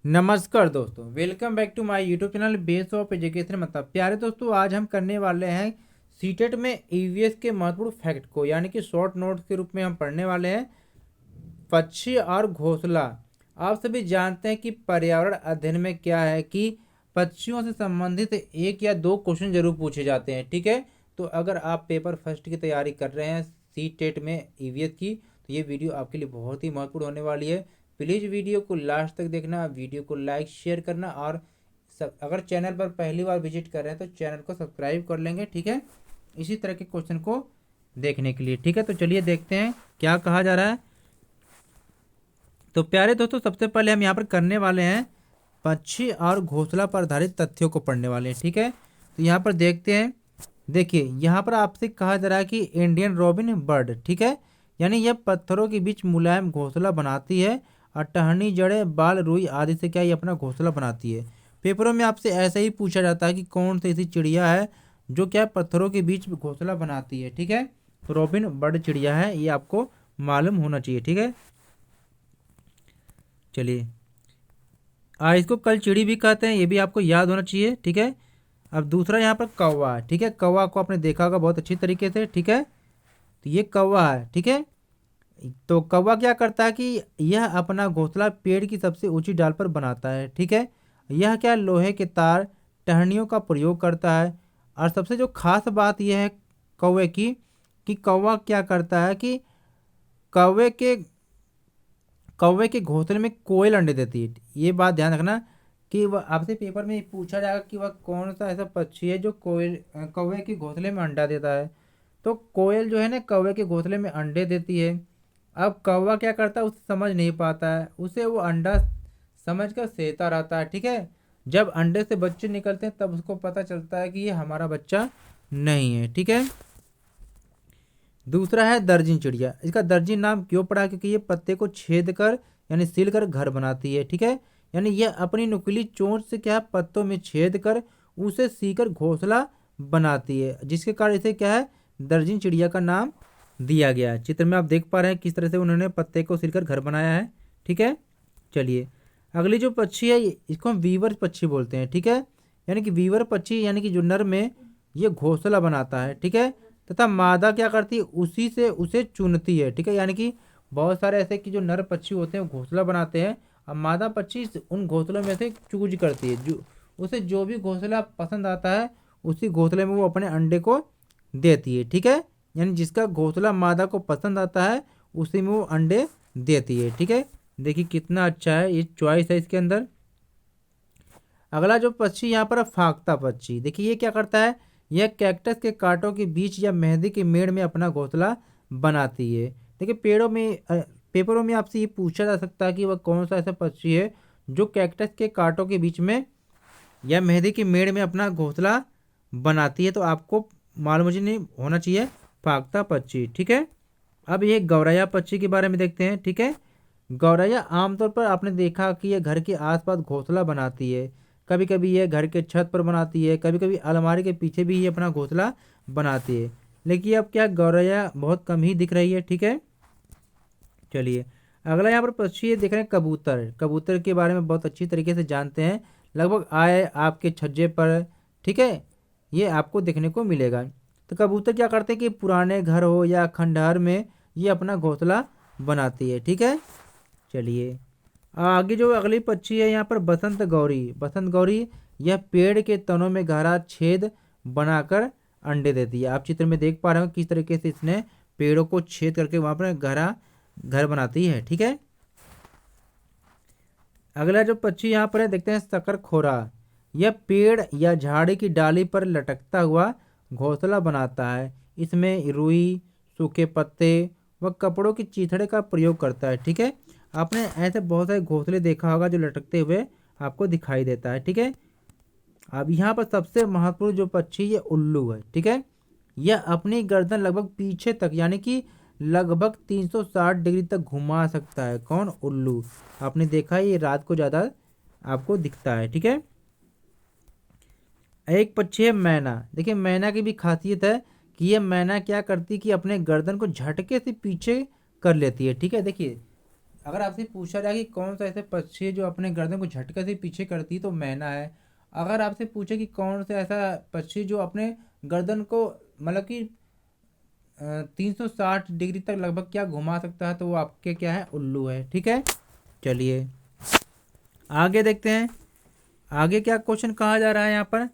नमस्कार दोस्तों, welcome back to my YouTube channel base of education. मतलब प्यारे दोस्तों, आज हम करने वाले हैं सीटेट में ईवीएस के महत्वपूर्ण फैक्ट को, यानी कि शॉर्ट नोट्स के रूप में हम पढ़ने वाले हैं पक्षी और घोंसला। आप सभी जानते हैं कि पर्यावरण अध्ययन में क्या है कि पक्षियों से संबंधित एक या दो क्वेश्चन जरूर पूछे जाते हैं। ठीक है, तो अगर आप पेपर फर्स्ट की तैयारी कर रहे हैं सीटेट में ईवीएस की, तो ये वीडियो आपके लिए बहुत ही महत्वपूर्ण होने वाली है। प्लीज़ वीडियो को लास्ट तक देखना, वीडियो को लाइक शेयर करना, और अगर चैनल पर पहली बार विजिट कर रहे हैं तो चैनल को सब्सक्राइब कर लेंगे। ठीक है, इसी तरह के क्वेश्चन को देखने के लिए। ठीक है, तो चलिए देखते हैं क्या कहा जा रहा है। तो प्यारे दोस्तों, सबसे पहले हम यहाँ पर करने वाले हैं पक्षी और घोंसला पर आधारित तथ्यों को पढ़ने वाले हैं। ठीक है, तो यहाँ पर देखते हैं। देखिए, यहाँ पर आपसे कहा जा रहा है कि इंडियन रॉबिन बर्ड, ठीक है, यानी यह पत्थरों के बीच मुलायम घोंसला बनाती है और टहनी, जड़ें, बाल, रुई आदि से क्या ये अपना घोंसला बनाती है। पेपरों में आपसे ऐसा ही पूछा जाता है कि कौन सी ऐसी चिड़िया है जो क्या पत्थरों के बीच घोंसला बनाती है। ठीक है, तो रॉबिन बर्ड चिड़िया है, ये आपको मालूम होना चाहिए। ठीक है, चलिए इसको कल चिड़ी भी कहते हैं, ये भी आपको याद होना चाहिए। ठीक है, अब दूसरा यहाँ पर कौवा। ठीक है, कौवा को आपने देखा होगा बहुत अच्छी तरीके से। ठीक है, तो ये कौवा है। ठीक है, तो कौवा क्या करता है कि यह अपना घोंसला पेड़ की सबसे ऊंची डाल पर बनाता है। ठीक है, यह क्या लोहे के तार, टहनियों का प्रयोग करता है। और सबसे जो खास बात यह है कौवे की कि कौवा क्या करता है कि कौवे के कौवे के घोंसले में कोयल अंडे देती है। ये बात ध्यान रखना कि वह आपसे पेपर में पूछा जाएगा कि वह कौन सा ऐसा पक्षी है जो कौवे के घोंसले में अंडा देता है। तो कोयल जो है ना, कौवे के घोंसले में अंडे देती है। अब कौवा क्या करता है, उसे समझ नहीं पाता है, उसे वो अंडा समझ कर सेता रहता है। ठीक है, जब अंडे से बच्चे निकलते हैं तब उसको पता चलता है कि ये हमारा बच्चा नहीं है। ठीक है, दूसरा है दर्जन चिड़िया। इसका दर्जन नाम क्यों पड़ा, क्योंकि ये पत्ते को छेद कर यानी सील कर घर बनाती है। ठीक है, यानी यह अपनी नुकीली चोंच से क्या है, पत्तों में छेद कर उसे सीकर घोंसला बनाती है, जिसके कारण इसे क्या है, दर्जन चिड़िया का नाम दिया गया है। चित्र में आप देख पा रहे हैं किस तरह से उन्होंने पत्ते को सिलकर घर बनाया है। ठीक है, चलिए अगली जो पक्षी है इसको हम वीवर पक्षी बोलते हैं। ठीक है, यानी कि वीवर पक्षी यानी कि जो नर में ये घोंसला बनाता है। ठीक है, तथा मादा क्या करती है, उसी से उसे चुनती है। ठीक है, यानी कि बहुत सारे ऐसे कि जो नर पक्षी होते हैं घोंसला बनाते हैं, और मादा पक्षी उन घोंसलों में से चूज करती है, जो उसे जो भी घोंसला पसंद आता है उसी घोंसले में वो अपने अंडे को देती है। ठीक है, यानी जिसका घोंसला मादा को पसंद आता है उसी में वो अंडे देती है। ठीक है, देखिए कितना अच्छा है, ये चॉइस है इसके अंदर। अगला जो पक्षी यहाँ पर है फाख्ता पक्षी। देखिए ये क्या करता है, यह कैक्टस के कांटों के बीच या मेहंदी के मेड़ में अपना घोंसला बनाती है। देखिए पेपरों में आपसे ये पूछा जा सकता है कि वह कौन सा ऐसा पक्षी है जो कैक्टस के कांटों के बीच में या मेहंदी के मेड़ में अपना घोंसला बनाती है, तो आपको मालूम नहीं होना चाहिए फाख्ता पक्षी। ठीक है, अब ये गौरैया पक्षी के बारे में देखते हैं। ठीक है, गौरैया आमतौर पर आपने देखा कि यह घर के आसपास घोंसला बनाती है। कभी कभी यह घर के छत पर बनाती है, कभी कभी अलमारी के पीछे भी ये अपना घोंसला बनाती है। लेकिन अब क्या गौरैया बहुत कम ही दिख रही है। ठीक है, चलिए अगला यहाँ पर पक्षी ये देख रहे हैं कबूतर। कबूतर के बारे में बहुत अच्छी तरीके से जानते हैं, लगभग आए आपके छज्जे पर। ठीक है, ये आपको देखने को मिलेगा। तो कबूतर क्या करते हैं कि पुराने घर हो या खंडहर में ये अपना घोंसला बनाती है। ठीक है, चलिए आगे जो अगली पक्षी है यहाँ पर बसंत गौरी। बसंत गौरी यह पेड़ के तनों में गहरा छेद बनाकर अंडे देती है। आप चित्र में देख पा रहे हो किस तरीके से इसने पेड़ों को छेद करके वहां पर गहरा घर बनाती है। ठीक है, अगला जो पक्षी यहाँ पर है देखते हैं शकरखोरा। यह पेड़ या झाड़ी की डाली पर लटकता हुआ घोंसला बनाता है। इसमें रुई, सूखे पत्ते व कपड़ों की चीथड़े का प्रयोग करता है। ठीक है, आपने ऐसे बहुत सारे घोंसले देखा होगा जो लटकते हुए आपको दिखाई देता है। ठीक है, अब यहाँ पर सबसे महत्वपूर्ण जो पक्षी ये उल्लू है। ठीक है, यह अपनी गर्दन लगभग पीछे तक यानी कि लगभग 360 डिग्री तक घुमा सकता है। कौन, उल्लू। आपने देखा है ये रात को ज़्यादा आपको दिखता है। ठीक है, एक पक्षी है मैना। देखिए मैना की भी खासियत है कि ये मैना क्या करती कि अपने गर्दन को झटके से पीछे कर लेती है। ठीक है, देखिए अगर आपसे पूछा जाए कि कौन सा ऐसे पक्षी है जो अपने गर्दन को झटके से पीछे करती है तो मैना है। अगर आपसे पूछे कि कौन सा ऐसा पक्षी जो अपने गर्दन को मतलब कि 360 डिग्री तक लगभग क्या घुमा सकता है, तो वो आपके क्या है, उल्लू है। ठीक है, चलिए आगे देखते हैं। आगे क्या क्वेश्चन कहा जा रहा है यहाँ पर,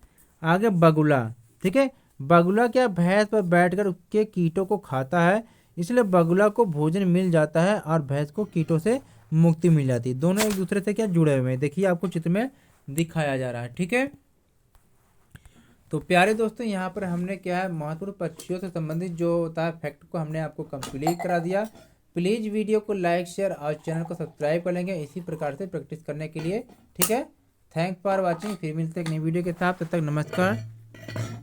आगे बगुला। ठीक है, बगुला क्या भैंस पर बैठकर उसके कीटों को खाता है, इसलिए बगुला को भोजन मिल जाता है और भैंस को कीटों से मुक्ति मिल जाती है। दोनों एक दूसरे से क्या जुड़े हुए हैं, देखिए आपको चित्र में दिखाया जा रहा है। ठीक है, तो प्यारे दोस्तों यहाँ पर हमने क्या है, महत्वपूर्ण पक्षियों से संबंधित जो होता है फैक्ट को हमने आपको कंप्लीट करा दिया। प्लीज़ वीडियो को लाइक शेयर और चैनल को सब्सक्राइब कर लेंगे इसी प्रकार से प्रैक्टिस करने के लिए। ठीक है, थैंक फॉर वॉचिंग। फिर मिलते हैं एक नई वीडियो के साथ, तब तक नमस्कार।